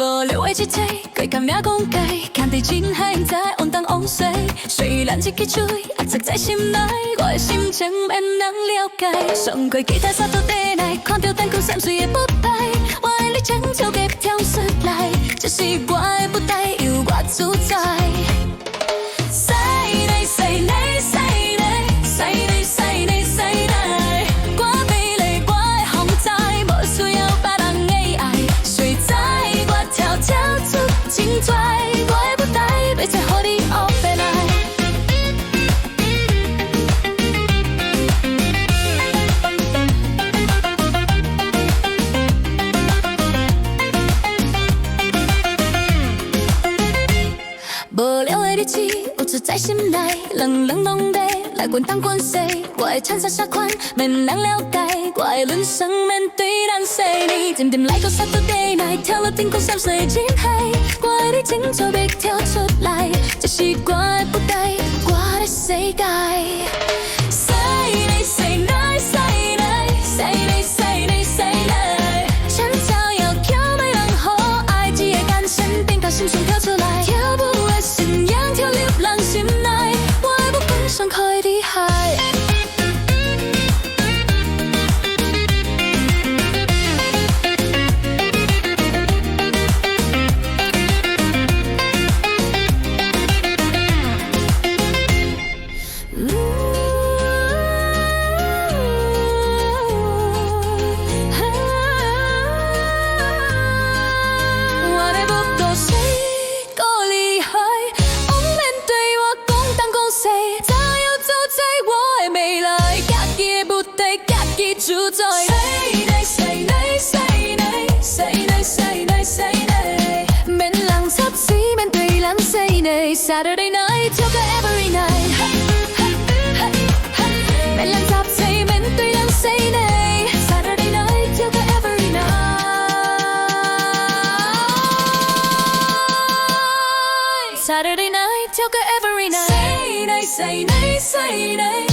无聊的一切，佢甘咩讲解？看地真海在往东往西，虽然一支嘴压积在心内，我的心情免人了解。上过吉他沙土地内，看到灯光闪烁的舞台，我的你唱跳给跳出来，这是我的舞台，由我主宰。西内西内西内西内西内西内，我美丽我的风采，无需要别人的爱，谁知我跳跳出精彩，我的舞台要再予你学回来。无聊的日子有出在心内，冷冷冷地来滚东滚西，我的衬衫啥款免人了解，我的人生免对人说你，渐渐来到沙土地内，跳落天空闪烁的人海，我的你清楚要跳出来，这是我的舞台，我的世界。西内西内西内西内西内西内，唱跳要跳没人好爱，一个眼神便把心声跳出来，跳舞的信仰跳入人心内，我的舞本上可以厉害。主宰。西内西内西内西内西内西内，免人插嘴，免对人说呢。Saturday night 跳个 every night， 免人插嘴，免对人说呢。Saturday night 跳个 every night， Saturday night 跳个 every night。西内西内西内。